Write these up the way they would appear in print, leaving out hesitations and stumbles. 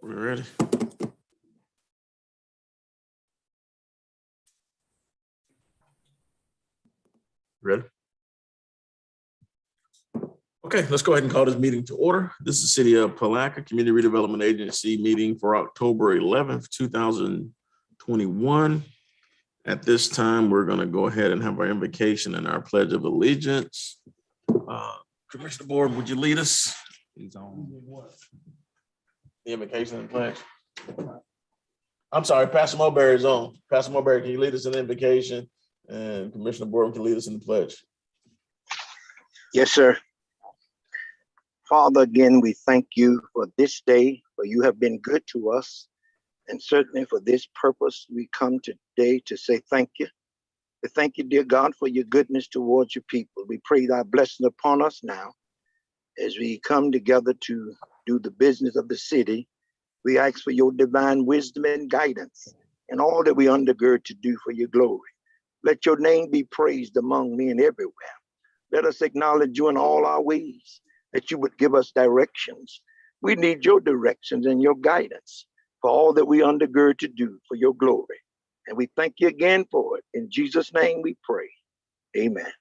We're ready. Ready? Okay, let's go ahead and call this meeting to order. This is City of Palaca Community Redevelopment Agency meeting for October 11th, 2021. At this time, we're going to go ahead and have our invocation and our Pledge of Allegiance. Commissioner Board, would you lead us? The invocation and pledge. I'm sorry, Pastor Mulberry is on. Pastor Mulberry, can you lead us in the invocation? And Commissioner Board can lead us in the pledge. Yes, sir. Father, again, we thank you for this day, for you have been good to us. And certainly for this purpose, we come today to say thank you. We thank you, dear God, for your goodness towards your people. We pray thy blessing upon us now as we come together to do the business of the city. We ask for your divine wisdom and guidance and all that we undergird to do for your glory. Let your name be praised among men everywhere. Let us acknowledge you in all our ways, that you would give us directions. We need your directions and your guidance for all that we undergird to do for your glory. And we thank you again for it. In Jesus' name we pray. Amen.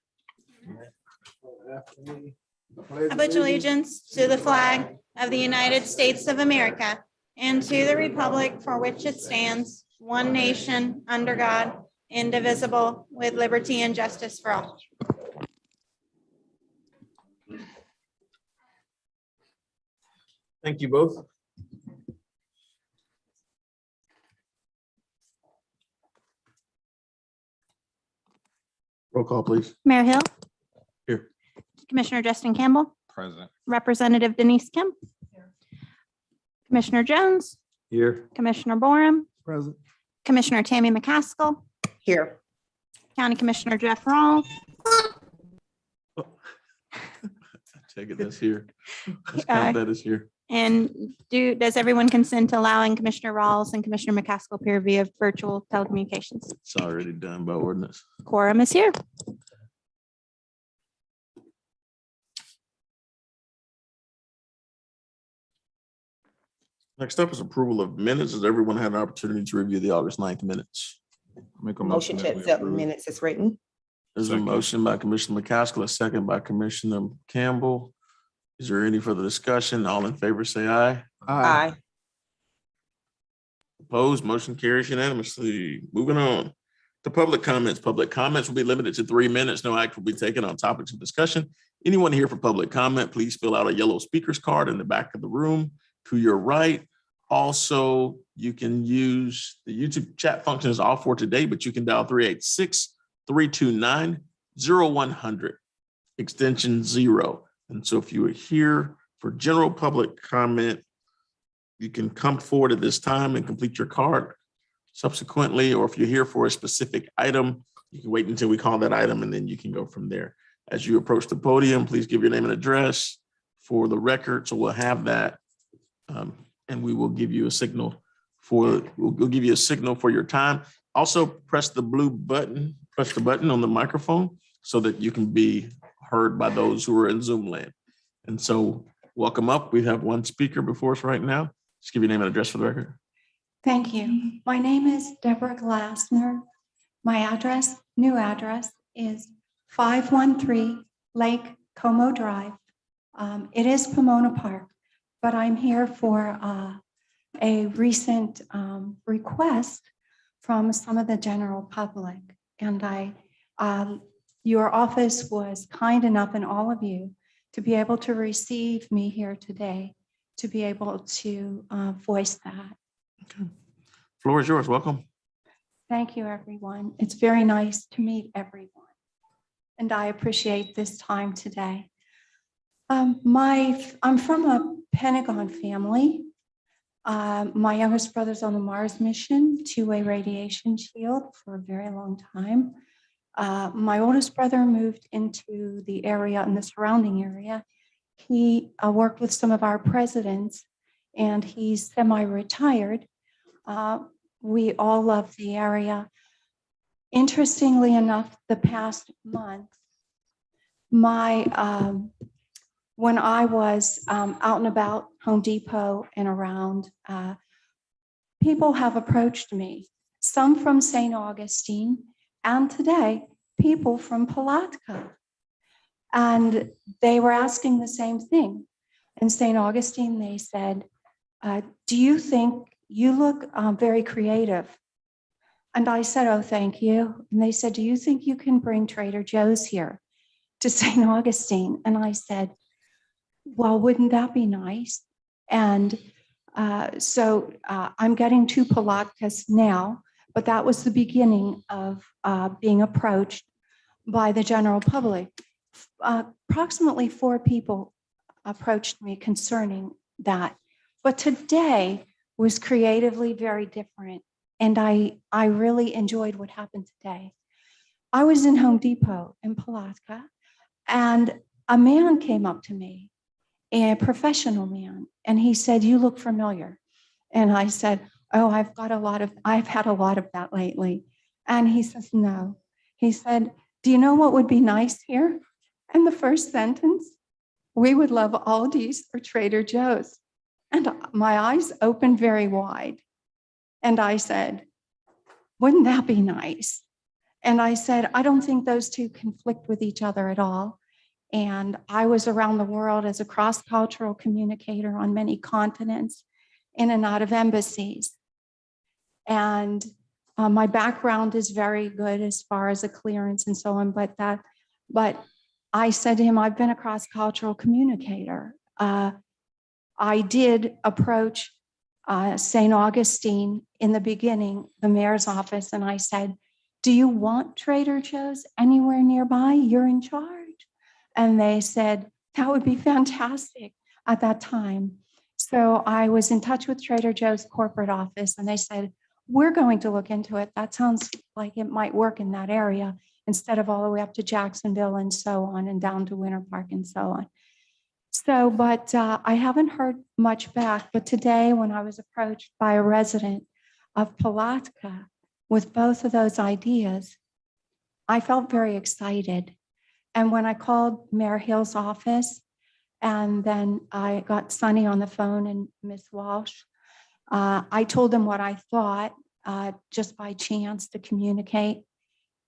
I pledge allegiance to the flag of the United States of America and to the republic for which it stands, one nation, under God, indivisible, with liberty and justice for all. Thank you both. Roll call, please. Mayor Hill. Here. Commissioner Justin Campbell. Present. Representative Denise Kim. Commissioner Jones. Here. Commissioner Borum. Present. Commissioner Tammy McCaskill. Here. County Commissioner Jeff Rawls. Take it, that's here. Let's count that as here. And does everyone consent to allowing Commissioner Rawls and Commissioner McCaskill peer via virtual telecommunications? It's already done by ordinance. Quorum is here. Next up is approval of minutes. Has everyone had an opportunity to review the August 9th minutes? Make a Motion to that we accept approve. minutes is written. There's a Second. motion by Commissioner McCaskill, a second by Commissioner Campbell. Is there any further discussion? All in favor, say aye. Aye. Opposed, motion carries unanimously. Moving on to public comments. Public comments will be limited to 3 minutes. No act will be taken on topics of discussion. Anyone here for public comment, please fill out a yellow speaker's card in the back of the room to your right. Also, you can use the YouTube chat function is off for today, but you can dial 386-329-0100, extension 0. And so if you are here for general public comment, you can come forward at this time and complete your card subsequently, or if you're here for a specific item, you can wait until we call that item and then you can go from there. As you approach the podium, please give your name and address for the record. So we'll have that. And we will give you a signal we'll give you a signal for your time. Also press the blue button, press the button on the microphone so that you can be heard by those who are in Zoom land. And so welcome up. We have one speaker before us right now. Just give your name and address for the record. Thank you. My name is Deborah Glassner. My address, new address, is 513 Lake Como Drive. It is Pomona Park, but I'm here for a recent request from some of the general public. And your office was kind enough, and all of you, to be able to receive me here today, to be able to voice that. Okay. Floor is yours. Welcome. Thank you, everyone. It's very nice to meet everyone. And I appreciate this time today. I'm from a Pentagon family. My youngest brother's on the Mars mission, two-way radiation shield for a very long time. My oldest brother moved into the area and the surrounding area. He worked with some of our presidents, and he's semi-retired. We all love the area. Interestingly enough, the past month, my when I was out and about Home Depot and around, people have approached me, some from St. Augustine, and today, people from Palatka. And they were asking the same thing. In St. Augustine, they said, do you think you look very creative? And I said, oh, thank you. And they said, do you think you can bring Trader Joe's here to St. Augustine? And I said, well, wouldn't that be nice? And so I'm getting to Palatkas now, but that was the beginning of being approached by the general public. Approximately 4 people approached me concerning that. But today was creatively very different. And I really enjoyed what happened today. I was in Home Depot in Palatka, and a man came up to me, a professional man, and he said, you look familiar. And I said, oh, I've had a lot of that lately. And he says, no. He said, do you know what would be nice here? And the first sentence, we would love Aldi's or Trader Joe's. And my eyes opened very wide. And I said, wouldn't that be nice? And I said, I don't think those two conflict with each other at all. And I was around the world as a cross-cultural communicator on many continents, in and out of embassies. And my background is very good as far as a clearance and so on, but I said to him, I've been a cross-cultural communicator. I did approach St. Augustine in the beginning, the mayor's office, and I said, do you want Trader Joe's anywhere nearby? You're in charge. And they said, that would be fantastic at that time. So I was in touch with Trader Joe's corporate office, and they said, we're going to look into it. That sounds like it might work in that area instead of all the way up to Jacksonville and so on, and down to Winter Park and so on. So, but I haven't heard much back. But today, when I was approached by a resident of Palatka with both of those ideas, I felt very excited. And when I called Mayor Hill's office, and then I got Sunny on the phone and Miss Walsh, I told them what I thought, just by chance to communicate.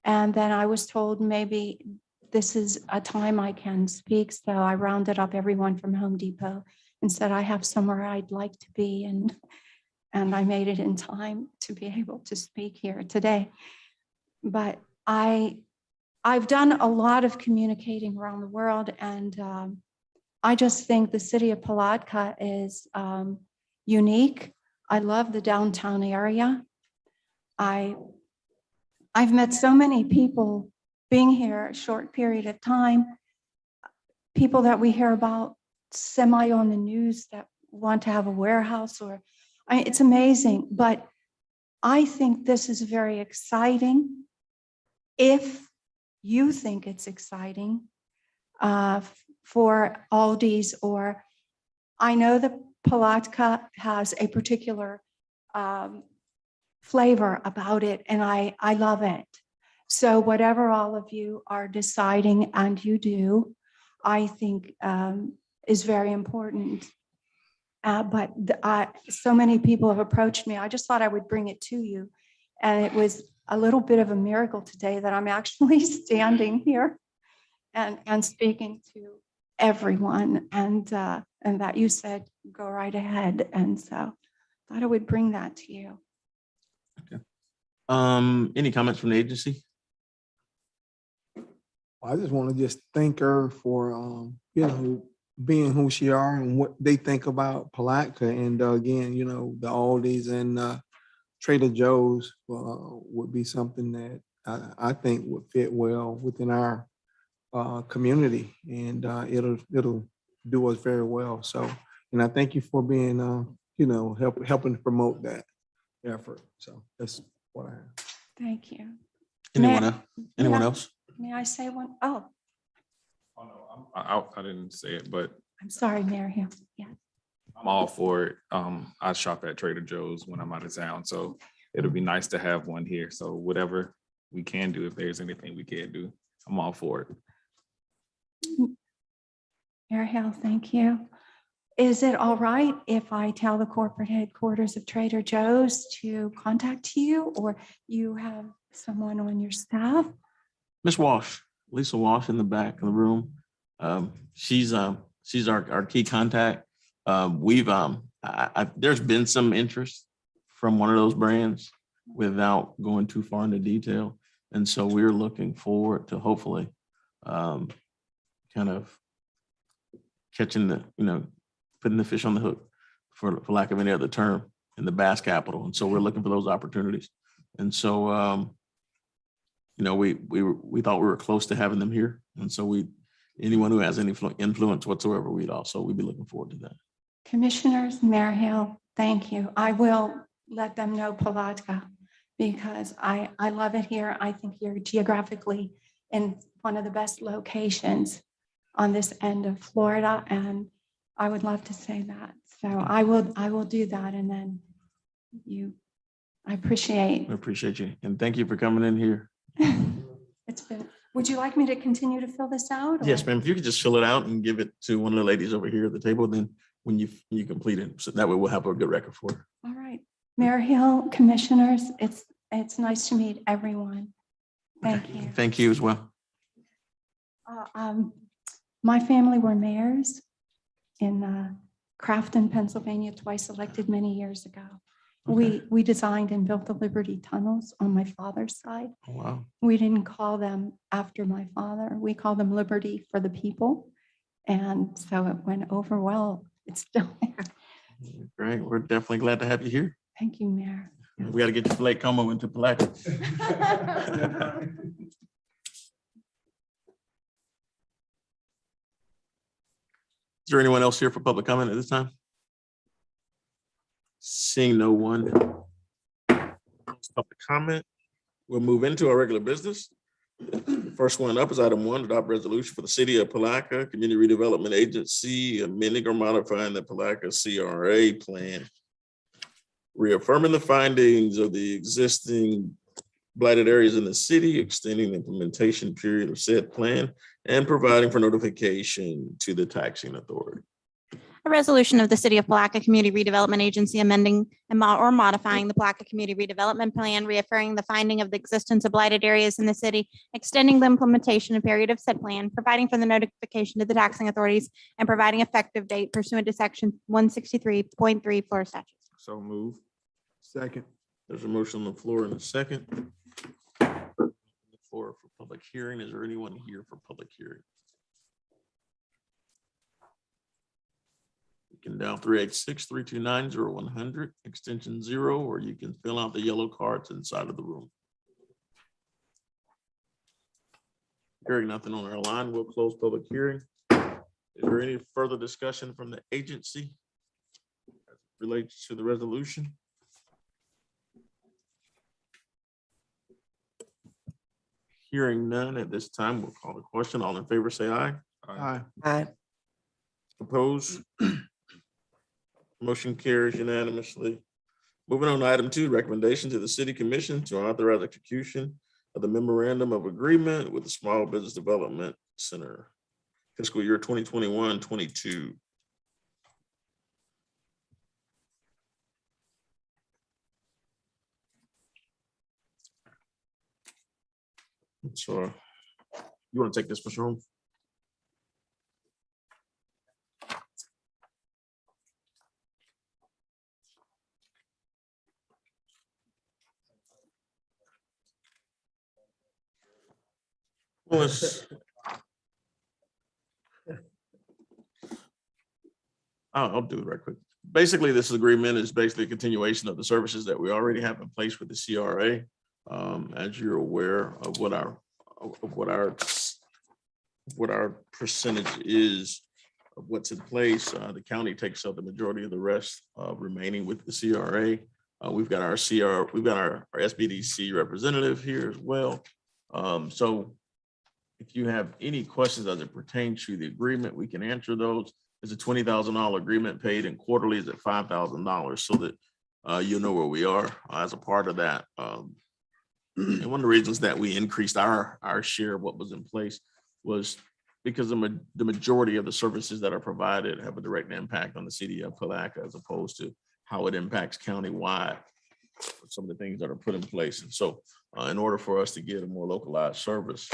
And then I was told maybe this is a time I can speak. So I rounded up everyone from Home Depot and said, I have somewhere I'd like to be. And I made it in time to be able to speak here today. But I've done a lot of communicating around the world, and I just think the city of Palatka is unique. I love the downtown area. I've met so many people being here a short period of time, people that we hear about semi on the news that want to have a warehouse, or it's amazing. But I think this is very exciting. If you think it's exciting for Aldi's, or I know that Palatka has a particular flavor about it, and I love it. So whatever all of you are deciding, and you do, I think is very important. But so many people have approached me. I just thought I would bring it to you. And it was a little bit of a miracle today that I'm actually standing here and speaking to everyone, and that you said, go right ahead. And so I thought I would bring that to you. Okay. Any comments from the agency? I just want to just thank her for, being who she are and what they think about Palatka. And again, the Aldi's and Trader Joe's would be something that I think would fit well within our community, and it'll do us very well. So, and I thank you for being, helping to promote that effort. So that's what I have. Thank you. Anyone else? May I say one? Oh, Oh, no, I didn't say it, but I'm sorry, Mayor Hill. Yeah. I'm all for it. I shop at Trader Joe's when I'm out of town, so it'll be nice to have one here. So whatever we can do, if there's anything we can do, I'm all for it. Mayor Hill, thank you. Is it all right if I tell the corporate headquarters of Trader Joe's to contact you, or you have someone on your staff? Miss Walsh, Lisa Walsh in the back of the room. She's our key contact. There's been some interest from one of those brands without going too far into detail. And so we're looking forward to hopefully kind of catching putting the fish on the hook, for lack of any other term, in the bass capital. And so we're looking for those opportunities. And so, we thought we were close to having them here. And so anyone who has any influence whatsoever, we'd be looking forward to that. Commissioners, Mayor Hill, thank you. I will let them know Palatka, because I love it here. I think you're geographically in one of the best locations on this end of Florida, and I would love to say that. So I will do that, and then I appreciate. I appreciate you. And thank you for coming in here. Would you like me to continue to fill this out? Yes, or- ma'am. If you could just fill it out and give it to one of the ladies over here at the table, then when you complete it, so that way we'll have a good record for it. All right. Mayor Hill, commissioners, it's nice to meet everyone. Thank you. Thank you as well. My family were mayors in Crafton, Pennsylvania, twice elected many years ago. Okay. We designed and built the Liberty tunnels on my father's side. Oh, wow. We didn't call them after my father. We called them Liberty for the people. And so it went over well. It's still there. Great. We're definitely glad to have you here. Thank you, Mayor. We got to get you from Lake Como into Palatka. Is there anyone else here for public comment at this time? Seeing no one. Public comment. We'll move into our regular business. First one up is item 1, adopt resolution for the city of Palatka Community Redevelopment Agency amending or modifying the Palatka CRA plan, reaffirming the findings of the existing blighted areas in the city, extending the implementation period of said plan, and providing for notification to the taxing authority. A resolution of the City of Palatka Community Redevelopment Agency amending or modifying the Palatka Community Redevelopment Plan, reaffirming the finding of the existence of blighted areas in the city, extending the implementation period of said plan, providing for the notification to the taxing authorities, and providing effective date pursuant to section 163.3 Florida statutes. So move. Second. There's a motion on the floor in a second. The floor for public hearing. Is there anyone here for public hearing? You can dial 386-329-0100, extension 0, or you can fill out the yellow cards inside of the room. Hearing nothing on our line, we'll close public hearing. Is there any further discussion from the agency as it relates to the resolution? Hearing none at this time, we'll call the question. All in favor, say aye. Aye. Opposed? Motion carries unanimously. Moving on to item 2, recommendation to the city commission to authorize execution of the memorandum of agreement with the Small Business Development Center, fiscal year 2021-22. So you want to take this, Mr. Holmes? Well, I'll do it right quick. Basically, this agreement is basically a continuation of the services that we already have in place with the CRA. As you're aware of what our percentage is of what's in place, the county takes up the majority of the rest remaining with the CRA. We've got our SBDC representative here as well. So if you have any questions as it pertains to the agreement, we can answer those. It's a $20,000 agreement paid and quarterly is at $5,000 so that you'll know where we are as a part of that. And one of the reasons that we increased our share of what was in place was because the majority of the services that are provided have a direct impact on the city of Palaca as opposed to how it impacts countywide, some of the things that are put in place. And so in order for us to get a more localized service,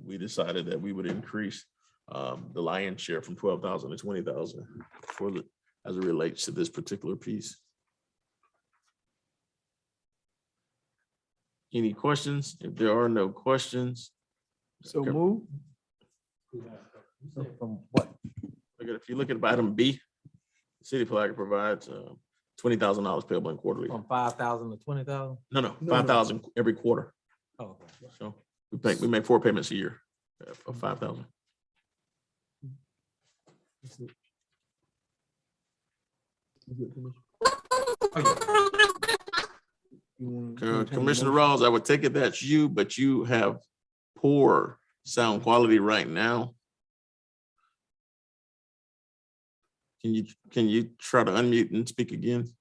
we decided that we would increase the lion's share from 12,000 to 20,000 as it relates to this particular piece. Any questions? If there are no questions. So move. From what? If you look at item B, the city of Palaca provides $20,000 payable in quarterly. From 5,000 to 20,000? No, 5,000 every quarter. Oh, okay. So we make 4 payments a year of 5,000. Commissioner Rawls, I would take it that's you, but you have poor sound quality right now. Can you try to unmute and speak again?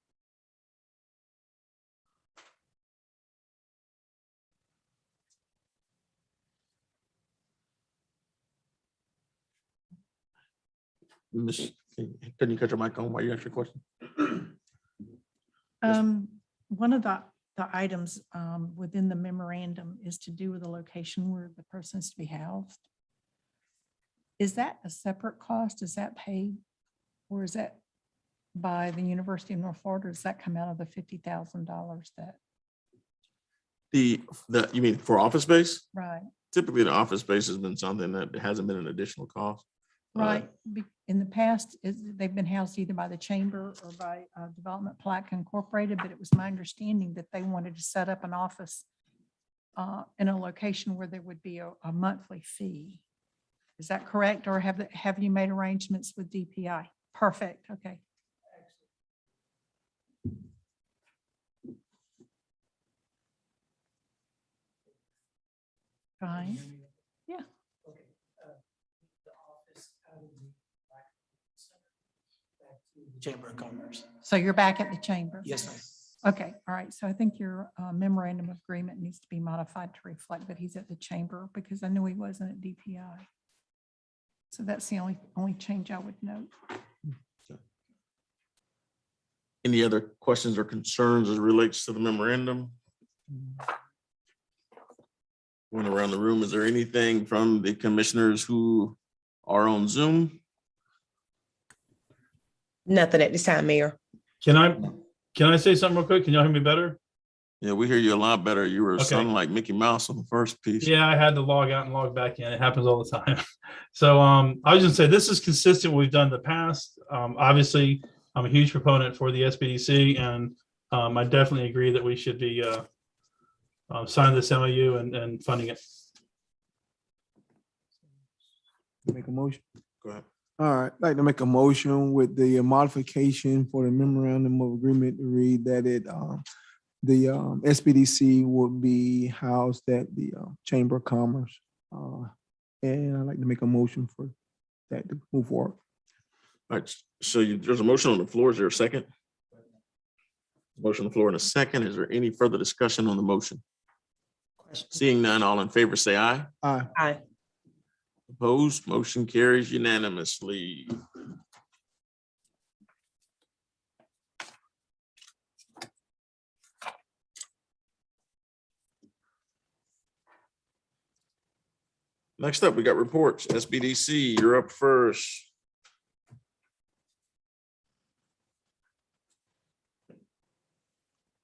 Can you cut your mic on while you ask your question? One of the items within the memorandum is to do with the location where the person is to be housed. Is that a separate cost? Is that paid? Or is that by the University of North Florida? Does that come out of the $50,000 that? You mean for office space? Right, Typically, the office space has been something that hasn't been an additional cost. right. In the past, they've been housed either by the chamber or by Development Plaque Incorporated, but it was my understanding that they wanted to set up an office in a location where there would be a monthly fee. Is that correct? Or have you made arrangements with DPI? Perfect, okay. Fine, yeah. Chamber of Commerce. So you're back at the chamber? Yes, ma'am. Okay, all right. So I think your memorandum of agreement needs to be modified to reflect that he's at the chamber, because I knew he wasn't at DPI. So that's the only change I would note. Any other questions or concerns as it relates to the memorandum? Going around the room, is there anything from the commissioners who are on Zoom? Nothing at this time, Mayor. Can I say something real quick? Can y'all hear me better? Yeah, we hear you a lot better. You were Okay. sounding like Mickey Mouse on the first piece. Yeah, I had to log out and log back in. It happens all the time. So I was gonna say, this is consistent with what we've done in the past. Obviously, I'm a huge proponent for the SBDC, and I definitely agree that we should be signing this MOU and funding it. Make a motion. Go ahead. All right, I'd like to make a motion with the modification for the memorandum of agreement to read that the SBDC would be housed at the Chamber of Commerce. And I'd like to make a motion for that to move forward. All right, so there's a motion on the floor. Is there a second? Motion on the floor in a second. Is there any further discussion on the motion? Seeing none, all in favor, say aye. Aye. Aye. Opposed, motion carries unanimously. Next up, we got reports. SBDC, you're up first.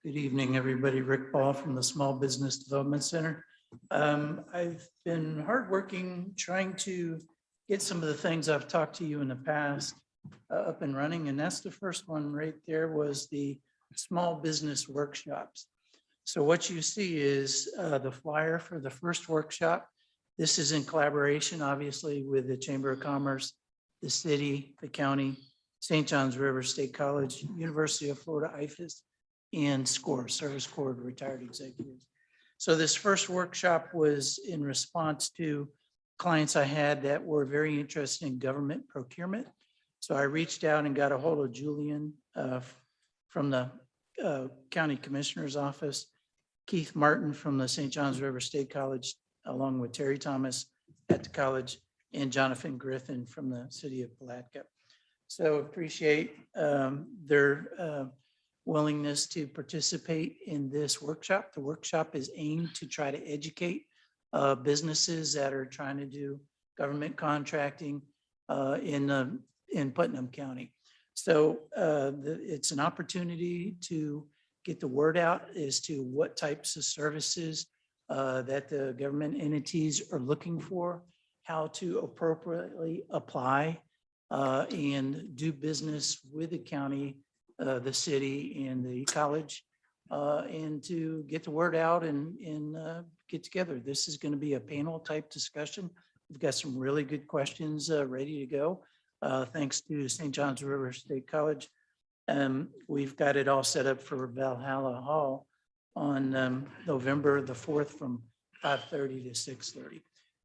Good evening, everybody. Rick Ball from the Small Business Development Center. I've been hardworking trying to get some of the things I've talked to you in the past up and running, and that's the first one right there was the small business workshops. So what you see is the flyer for the first workshop. This is in collaboration, obviously, with the Chamber of Commerce, the city, the county, St. John's River State College, University of Florida, IFAS, and SCORE, Service Corps of Retired Executives. So this first workshop was in response to clients I had that were very interested in government procurement. So I reached out and got a hold of Julian from the County Commissioner's Office, Keith Martin from the St. John's River State College, along with Terry Thomas at the college, and Jonathan Griffin from the city of Palatka. So appreciate their willingness to participate in this workshop. The workshop is aimed to try to educate businesses that are trying to do government contracting in Putnam County. So it's an opportunity to get the word out as to what types of services that the government entities are looking for, how to appropriately apply and do business with the county, the city, and the college, and to get the word out and get together. This is going to be a panel type discussion. We've got some really good questions ready to go. Thanks to St. John's River State College. We've got it all set up for Valhalla Hall on November the 4th from 5:30 to 6:30.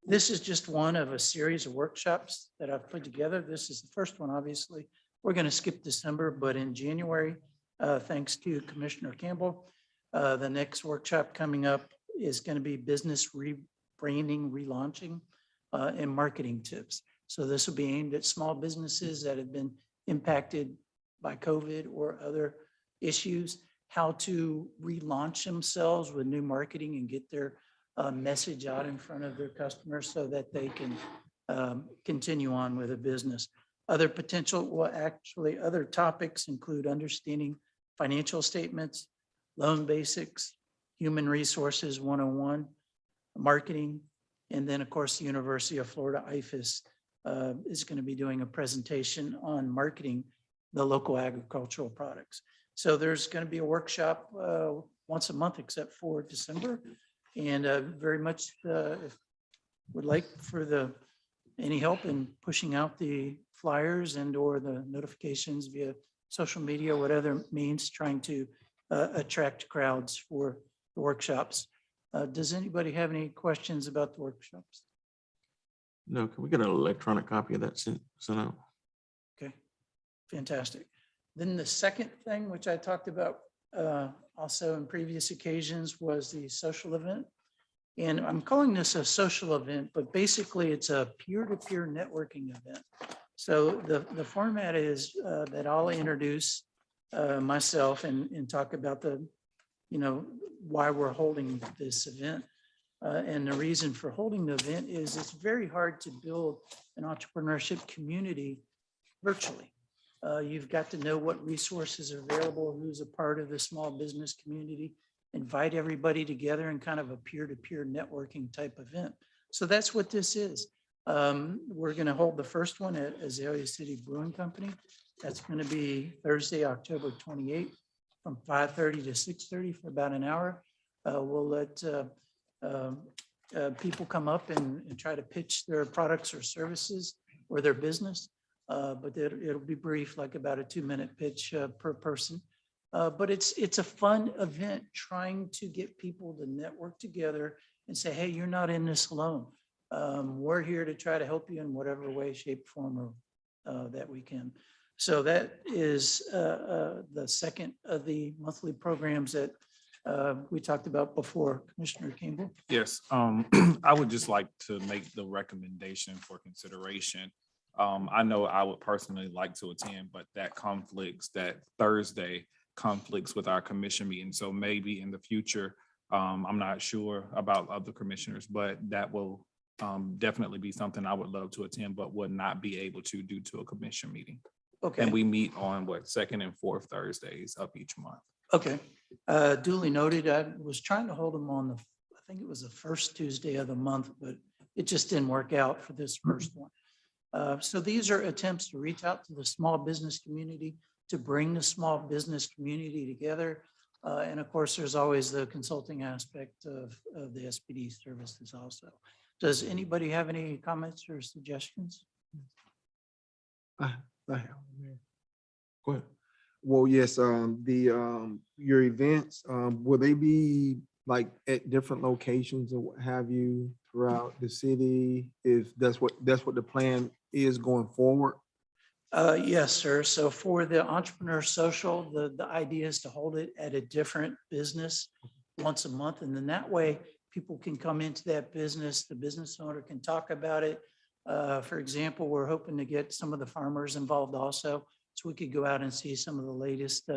This is just one of a series of workshops that I've put together. This is the first one, obviously. We're going to skip December, but in January, thanks to Commissioner Campbell, the next workshop coming up is going to be business rebranding, relaunching, and marketing tips. So this will be aimed at small businesses that have been impacted by COVID or other issues, how to relaunch themselves with new marketing and get their message out in front of their customers so that they can continue on with a business. Other potential, well, actually, other topics include understanding financial statements, loan basics, human resources 101, marketing, and then, of course, the University of Florida IFAS is going to be doing a presentation on marketing the local agricultural products. So there's going to be a workshop once a month except for December. And very much would like for any help in pushing out the flyers and or the notifications via social media, what other means, trying to attract crowds for the workshops. Does anybody have any questions about the workshops? No, can we get an electronic copy of that sent out? Okay, fantastic. Then the second thing, which I talked about also in previous occasions, was the social event. And I'm calling this a social event, but basically it's a peer-to-peer networking event. So the format is that I'll introduce myself and talk about why we're holding this event. And the reason for holding the event is it's very hard to build an entrepreneurship community virtually. You've got to know what resources are available, who's a part of the small business community, invite everybody together in kind of a peer-to-peer networking type event. So that's what this is. We're going to hold the first one at Azalea City Brewing Company. That's going to be Thursday, October 28th from 5:30 to 6:30 for about an hour. We'll let people come up and try to pitch their products or services or their business. But it'll be brief, like about a 2-minute pitch per person. But it's a fun event trying to get people to network together and say, hey, you're not in this alone. We're here to try to help you in whatever way, shape, form that we can. So that is the second of the monthly programs that we talked about before. Commissioner Campbell? Yes, I would just like to make the recommendation for consideration. I know I would personally like to attend, but that Thursday conflicts with our commission meeting. So maybe in the future, I'm not sure about other commissioners, but that will definitely be something I would love to attend, but would not be able to due to a commission meeting. Okay. And we meet on second and fourth Thursdays of each month. Okay. Duly noted. I was trying to hold them on I think it was the first Tuesday of the month, but it just didn't work out for this first one. So these are attempts to reach out to the small business community, to bring the small business community together. And of course, there's always the consulting aspect of the SPD services also. Does anybody have any comments or suggestions? I have. Go ahead. Well, yes, your events, will they be like at different locations or what have you throughout the city? If that's what the plan is going forward? Yes, sir. So for the entrepreneur social, the idea is to hold it at a different business once a month. And then that way people can come into that business, the business owner can talk about it, For example, we're hoping to get some of the farmers involved also, so we could go out and see some of the latest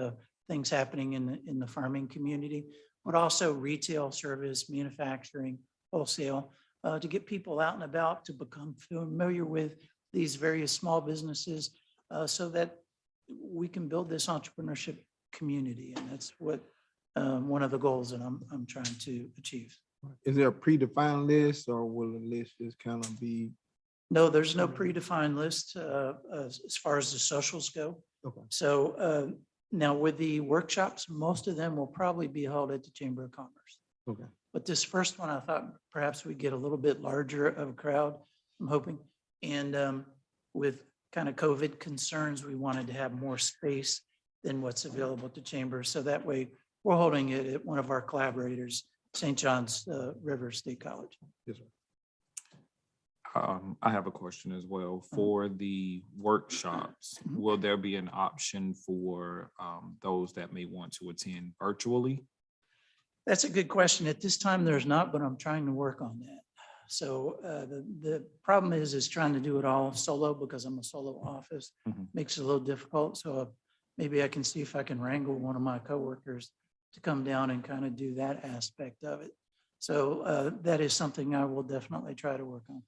things happening in the farming community, but also retail service, manufacturing, wholesale, to get people out and about to become familiar with these various small businesses so that we can build this entrepreneurship community. And that's what one of the goals that I'm trying to achieve. Is there a predefined list or will the list just kind of be? No, there's no predefined list as far as the socials go. Okay. So now with the workshops, most of them will probably be held at the Chamber of Commerce. Okay. But this first one, I thought perhaps we get a little bit larger of a crowd, I'm hoping. And with kind of COVID concerns, we wanted to have more space than what's available at the Chamber. So that way we're holding it at one of our collaborators, St. John's River State College. Yes, sir. I have a question as well. For the workshops, will there be an option for those that may want to attend virtually? That's a good question. At this time, there's not, but I'm trying to work on that. So the problem is trying to do it all solo because I'm a solo office. Makes it a little difficult. So maybe I can see if I can wrangle one of my coworkers to come down and kind of do that aspect of it. So that is something I will definitely try to work on.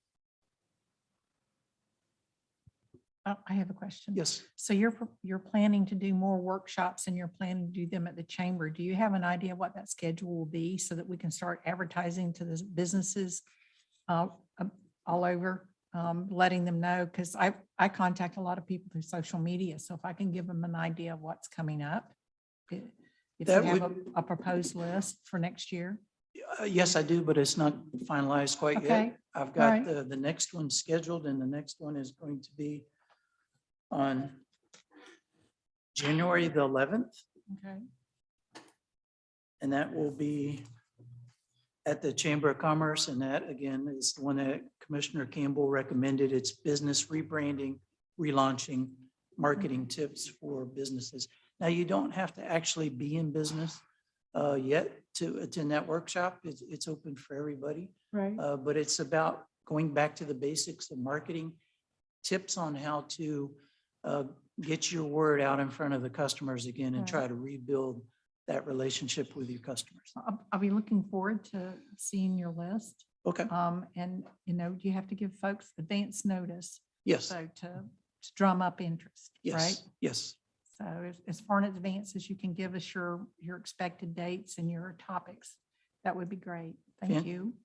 I have a question. Yes. So you're planning to do more workshops and you're planning to do them at the chamber. Do you have an idea what that schedule will be so that we can start advertising to the businesses all over, letting them know? Because I contact a lot of people through social media. So if I can give them an idea of what's coming up, if you That have would- a proposed list for next year. Yes, I do, but it's not finalized quite Okay. yet. I've got Alright. the next one scheduled and the next one is going to be on January the 11th. Okay. And that will be at the Chamber of Commerce. And that again is the one that Commissioner Campbell recommended. It's business rebranding, relaunching, marketing tips for businesses. Now, you don't have to actually be in business yet to attend that workshop. It's open for everybody. Right. But it's about going back to the basics of marketing, tips on how to get your word out in front of the customers again and Right. try to rebuild that relationship with your customers. I'll be looking forward to seeing your list. Okay, And, you have to give folks advance notice. yes, So to drum up interest, right? yes, yes. So as far in advance as you can give us your expected dates and your topics, that would be great. Thank Fan- you.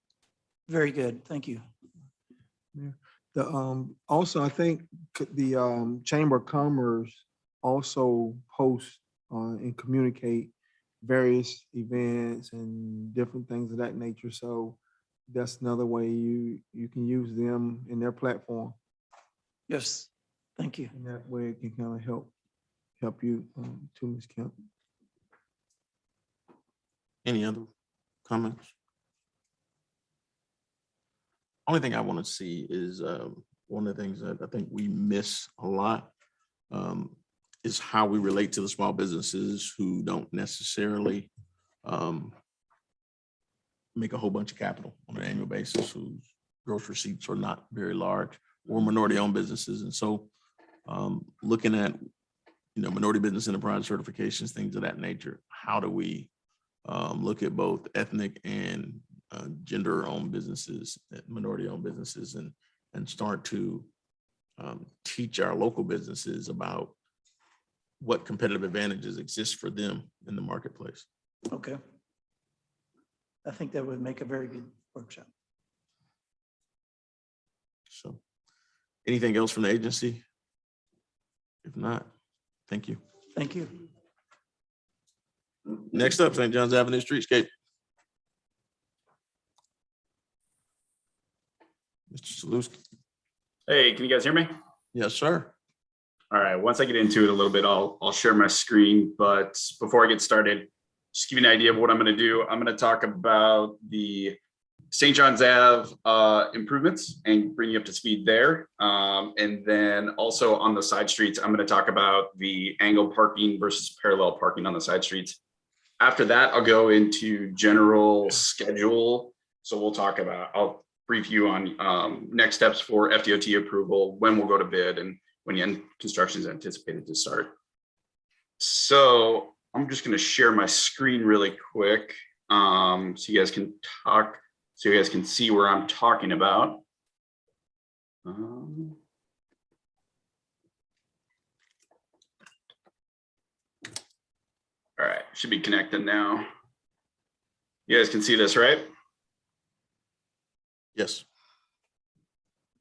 Very good. Thank you. Also, I think the Chamber of Commerce also posts and communicate various events and different things of that nature. So that's another way you can use them in their platform. Yes, thank you. And that way it can kind of help you to Ms. Kemp. Any other comments? Only thing I want to see is one of the things that I think we miss a lot is how we relate to the small businesses who don't necessarily make a whole bunch of capital on an annual basis, whose gross receipts are not very large, or minority-owned businesses. And so looking at, minority business enterprise certifications, things of that nature, how do we look at both ethnic and gender-owned businesses, minority-owned businesses, and start to teach our local businesses about what competitive advantages exist for them in the marketplace. Okay. I think that would make a very good workshop. So anything else from the agency? If not, thank you. Thank you. Next up, St. John's Avenue Streetscape. Mr. Saluski. Hey, can you guys hear me? Yes, sir. All right, once I get into it a little bit, I'll share my screen. But before I get started, just give you an idea of what I'm going to do. I'm going to talk about the St. John's Ave improvements and bring you up to speed there. And then also on the side streets, I'm going to talk about the angle parking versus parallel parking on the side streets. After that, I'll go into general schedule. So we'll talk about, I'll brief you on next steps for FDOT approval, when we'll go to bid, and when the construction is anticipated to start. So I'm just going to share my screen really quick so you guys can talk, so you guys can see where I'm talking about. All right, should be connected now. You guys can see this, right? Yes.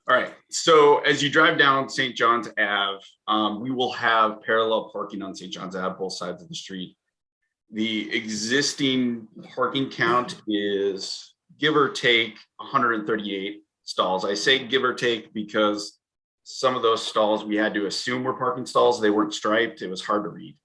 All right, so as you drive down St. John's Ave, we will have parallel parking on St. John's Ave, both sides of the street. The existing parking count is give or take 138 stalls. I say give or take because some of those stalls we had to assume were parking stalls. They weren't striped. It was hard to read.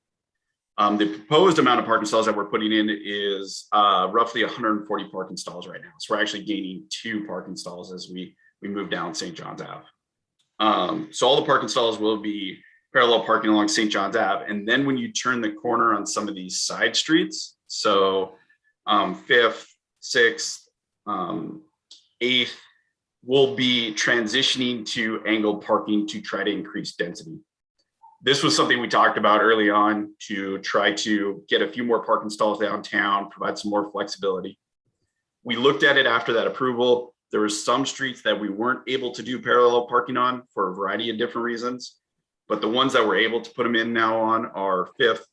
The proposed amount of parking stalls that we're putting in is roughly 140 parking stalls right now. So we're actually gaining 2 parking stalls as we move down St. John's Ave. So all the parking stalls will be parallel parking along St. John's Ave. And then when you turn the corner on some of these side streets, so 5th, 6th, 8th, we'll be transitioning to angled parking to try to increase density. This was something we talked about early on to try to get a few more parking stalls downtown, provide some more flexibility. We looked at it after that approval. There were some streets that we weren't able to do parallel parking on for a variety of different reasons, but the ones that we're able to put them in now on are 5th.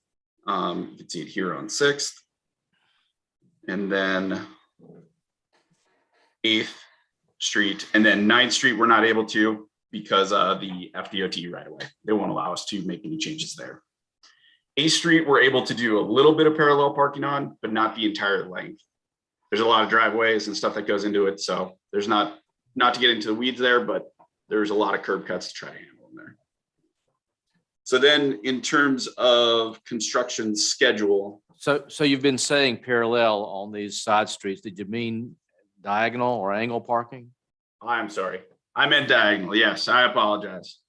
You can see it here on 6th, and then 8th Street, and then 9th Street we're not able to because of the FDOT right away. They won't allow us to make any changes there. 8th Street we're able to do a little bit of parallel parking on, but not the entire length. There's a lot of driveways and stuff that goes into it, so there's not to get into the weeds there, but there's a lot of curb cuts to try to handle them there. So then in terms of construction schedule. So you've been saying parallel on these side streets. Did you mean diagonal or angle parking? I'm sorry. I meant diagonal. Yes, I apologize.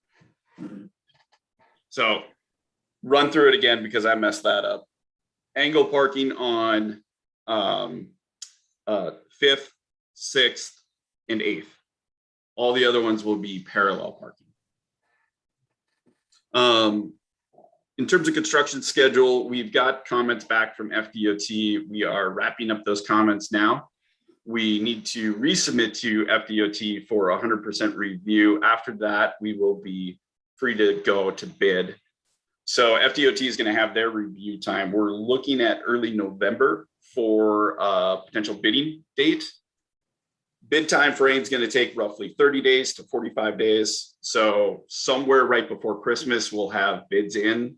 So run through it again because I messed that up. Angle parking on 5th, 6th, and 8th. All the other ones will be parallel parking. In terms of construction schedule, we've got comments back from FDOT. We are wrapping up those comments now. We need to resubmit to FDOT for 100% review. After that, we will be free to go to bid. So FDOT is going to have their review time. We're looking at early November for a potential bidding date. Bid time frame is going to take roughly 30 days to 45 days. So somewhere right before Christmas, we'll have bids in.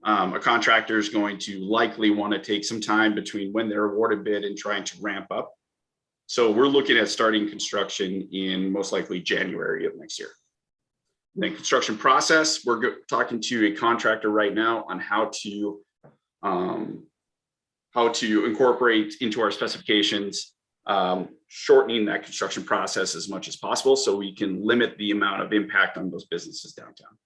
A contractor is going to likely want to take some time between when they're awarded bid and trying to ramp up. So we're looking at starting construction in most likely January of next year. And then construction process, we're talking to a contractor right now on how to incorporate into our specifications, shortening that construction process as much as possible so we can limit the amount of impact on those businesses downtown.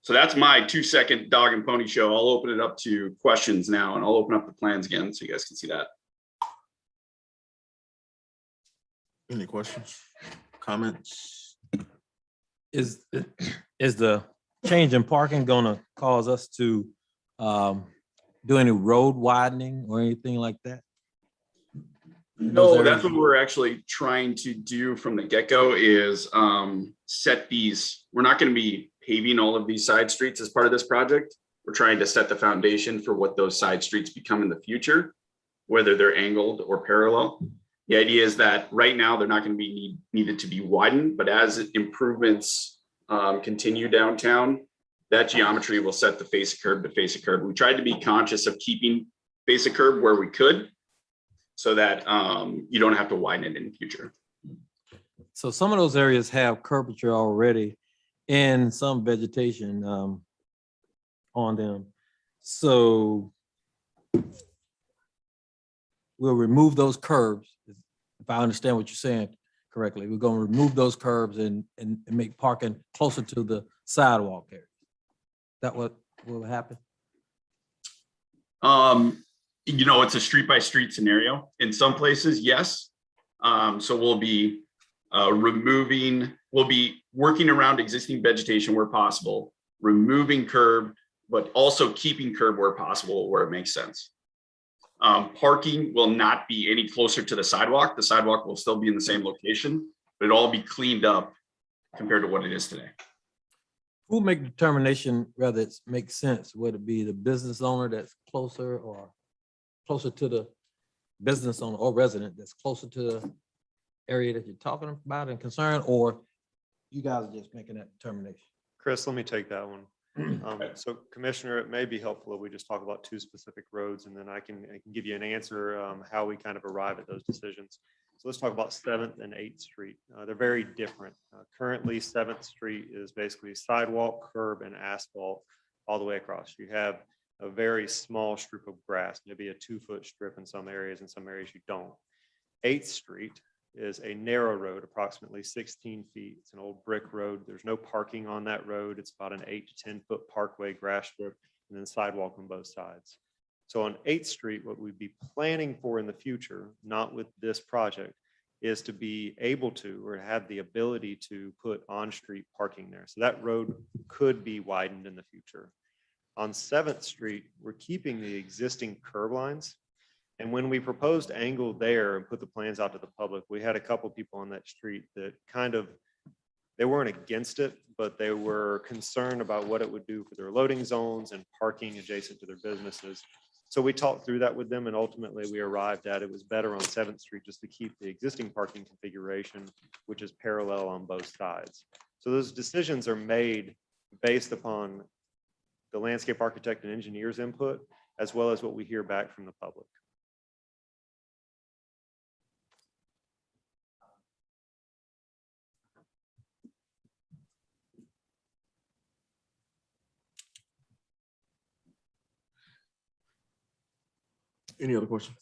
So that's my 2-second dog and pony show. I'll open it up to questions now, and I'll open up the plans again so you guys can see that. Any questions, comments? Is the change in parking gonna cause us to do any road widening or anything like that? No, that's what we're actually trying to do from the get-go is set these. We're not going to be paving all of these side streets as part of this project. We're trying to set the foundation for what those side streets become in the future, whether they're angled or parallel. The idea is that right now they're not going to be needed to be widened, but as improvements continue downtown, that geometry will set the face of curb to face of curb. We tried to be conscious of keeping face of curb where we could so that you don't have to widen it in the future. So some of those areas have curvature already and some vegetation on them. So we'll remove those curbs. If I understand what you're saying correctly, we're going to remove those curbs and make parking closer to the sidewalk area. That what will happen? You know, it's a street by street scenario. In some places, yes. So we'll be we'll be working around existing vegetation where possible, removing curb, but also keeping curb where possible, where it makes sense. Parking will not be any closer to the sidewalk. The sidewalk will still be in the same location, but it'll all be cleaned up compared to what it is today. Who make the determination whether it makes sense, whether it be the business owner that's closer or closer to the business owner or resident that's closer to the area that you're talking about and concerned, or you guys are just making that determination? Chris, let me take that one. So Commissioner, it may be helpful if we just talk about two specific roads, and then I can give you an answer how we kind of arrive at those decisions. So let's talk about 7th and 8th Street. They're very different. Currently, 7th Street is basically sidewalk, curb, and asphalt all the way across. You have a very small strip of grass, maybe a 2-foot strip in some areas you don't. 8th Street is a narrow road, approximately 16 feet. It's an old brick road. There's no parking on that road. It's about an 8 to 10 foot parkway, grass strip, and then sidewalk on both sides. So on 8th Street, what we'd be planning for in the future, not with this project, is to be able to, or have the ability to put on-street parking there. So that road could be widened in the future. On 7th Street, we're keeping the existing curb lines. And when we proposed angle there and put the plans out to the public, we had a couple people on that street that they weren't against it, but they were concerned about what it would do for their loading zones and parking adjacent to their businesses. So we talked through that with them, and ultimately we arrived at it was better on 7th Street just to keep the existing parking configuration, which is parallel on both sides. So those decisions are made based upon the landscape architect and engineer's input, as well as what we hear back from the public. Any other questions?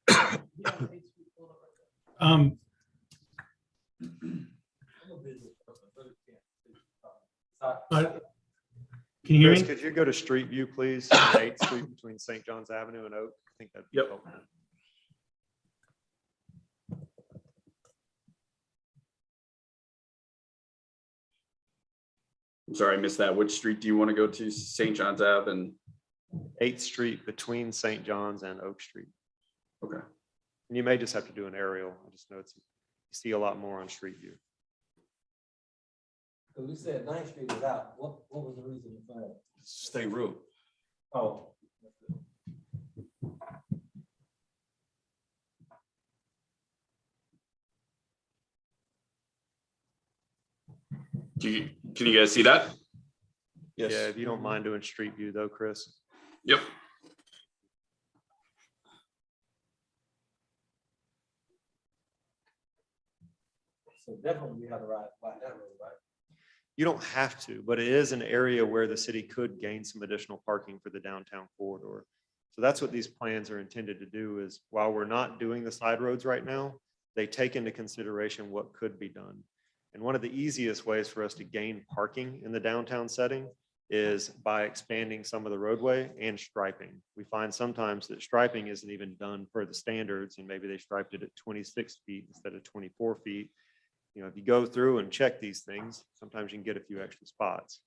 Can you hear Chris, me? could you go to Street View, please? On 8th Street between St. John's Avenue and Oak. I think that'd be helpful. I'm sorry, I missed that. Which street do you want to go to? St. John's Ave and 8th Street between St. John's and Oak Street. okay. And you may just have to do an aerial. I just know you see a lot more on Street View. Because we said 9th Street is out. What was the reason for that? State road. Oh. Can you guys see that? Yes. Yeah, if you don't mind doing Street View though, Chris. Yep. So definitely we have to ride by that road, right? You don't have to, but it is an area where the city could gain some additional parking for the downtown corridor. So that's what these plans are intended to do is while we're not doing the side roads right now, they take into consideration what could be done. And one of the easiest ways for us to gain parking in the downtown setting is by expanding some of the roadway and striping. We find sometimes that striping isn't even done per the standards, and maybe they striped it at 26 feet instead of 24 feet. You know, if you go through and check these things, sometimes you can get a few extra spots.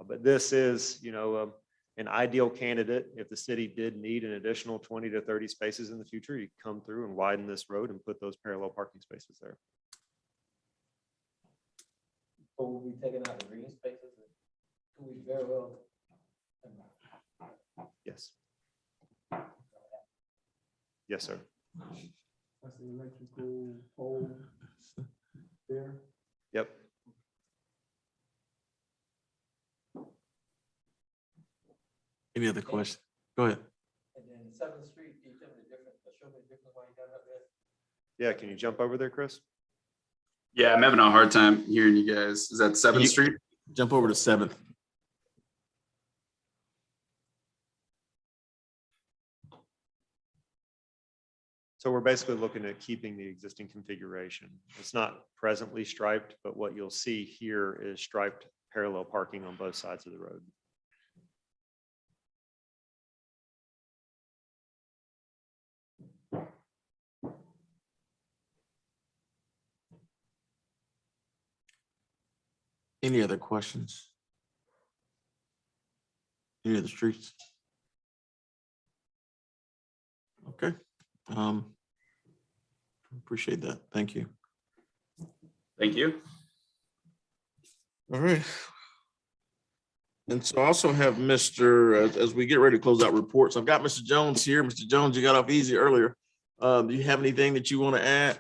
But this is, you know, an ideal candidate. If the city did need an additional 20 to 30 spaces in the future, you come through and widen this road and put those parallel parking spaces there. So we'll be taking out the green spaces. We very well. Yes. Yes, sir. That's the electrical pole there. Yep. Any other questions? Go ahead. And then 7th Street, can you tell me the difference, show me the difference why you got it up there? Yeah, can you jump over there, Chris? Yeah, I'm having a hard time hearing you guys. Is that 7th Street? Jump over to 7th. So we're basically looking at keeping the existing configuration. It's not presently striped, but what you'll see here is striped parallel parking on both sides of the road. Any other questions? Any of the streets? Okay. Appreciate that. Thank you. Thank you. All right. And so I also have Mr., as we get ready to close out reports, I've got Mr. Jones here. Mr. Jones, you got off easy earlier. Do you have anything that you want to add?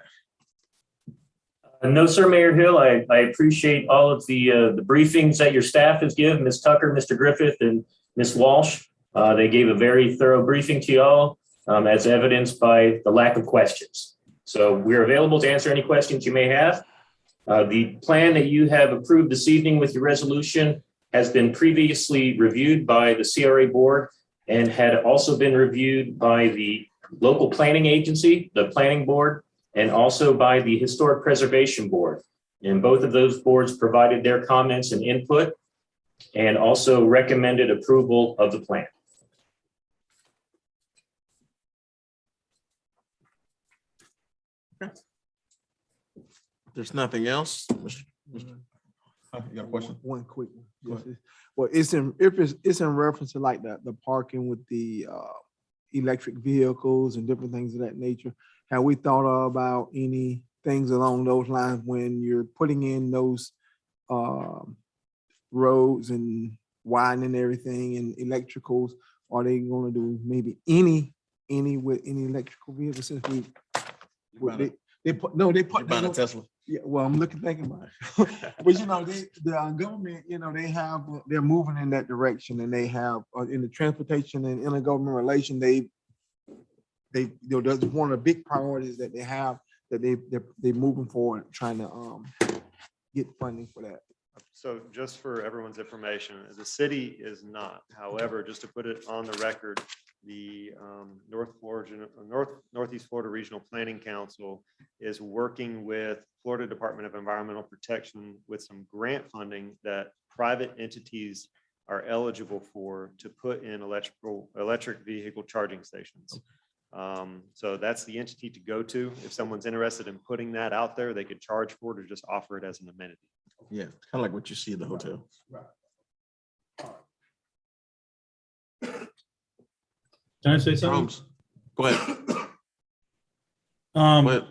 No, sir, Mayor Hill. I appreciate all of the briefings that your staff has given, Ms. Tucker, Mr. Griffith, and Ms. Walsh. They gave a very thorough briefing to y'all, as evidenced by the lack of questions. So we're available to answer any questions you may have. The plan that you have approved this evening with your resolution has been previously reviewed by the CRA board and had also been reviewed by the local planning agency, the planning board, and also by the Historic Preservation Board. And both of those boards provided their comments and input and also recommended approval of the plan. There's nothing else. You got a question? One quick one. Go ahead. Well, it's in reference to like the parking with the electric vehicles and different things of that nature. Have we thought about any things along those lines when you're putting in those roads and widening everything and electricals? Are they going to do maybe any with any electrical vehicles since we they put Buying a Tesla. yeah, well, I'm thinking about it. But you know, the government, you know, they're moving in that direction, and they have in the transportation and intergovernmental relation, they you know, that's one of the big priorities that they have, that they're moving forward, trying to get funding for that. So just for everyone's information, the city is not. However, just to put it on the record, the Northeast Florida Regional Planning Council is working with Florida Department of Environmental Protection with some grant funding that private entities are eligible for to put in electric vehicle charging stations. So that's the entity to go to. If someone's interested in putting that out there, they could charge for it or just offer it as an amenity. Yeah, kind of like what you see at the hotel. Can I say something? Holmes, go ahead. Um, Go ahead.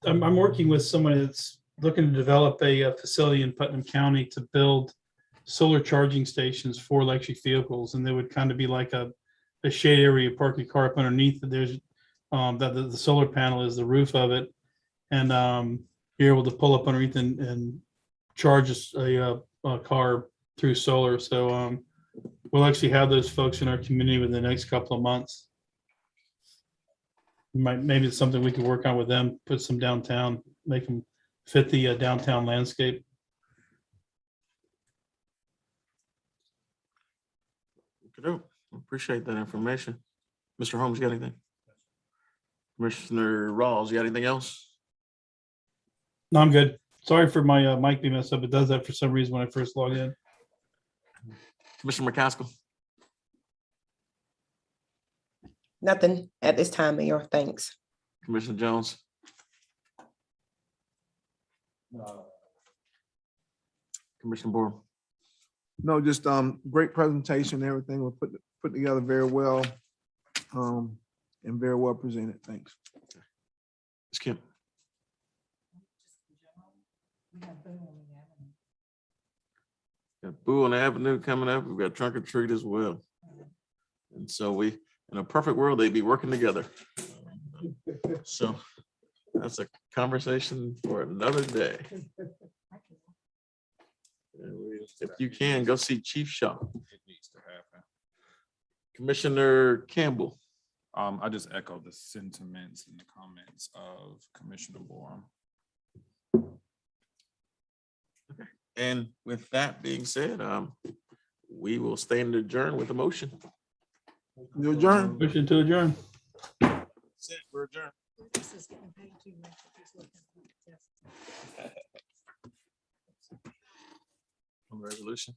I'm working with someone that's looking to develop a facility in Putnam County to build solar charging stations for electric vehicles, and they would kind of be like a shade area, park your car up underneath it. There's that the solar panel is the roof of it, and you're able to pull up underneath and charge a car through solar. So we'll actually have those folks in our community within the next couple of months. Maybe it's something we could work on with them, put some downtown, make them fit the downtown landscape. Good. Appreciate that information. Mr. Holmes, you got anything? Commissioner Rawls, you got anything else? No, I'm good. Sorry for my mic being messed up. It does that for some reason when I first log in. Commissioner McCaskill? Nothing at this time, Mayor. Thanks. Commissioner Jones? Commissioner Board? No, just great presentation. Everything was put together very well, and very well presented. Thanks. Ms. Kemp? Got Boo on the Avenue coming up. We've got Trunk or Treat as well. And so in a perfect world, they'd be working together. So that's a conversation for another day. If you can, go see Chief Shaw. It needs to happen. Commissioner Campbell? I just echo the sentiments and the comments of Commissioner Borum. And with that being said, we will stand adjourned with a motion. You adjourn. Motion to adjourn. We're adjourned. On resolution.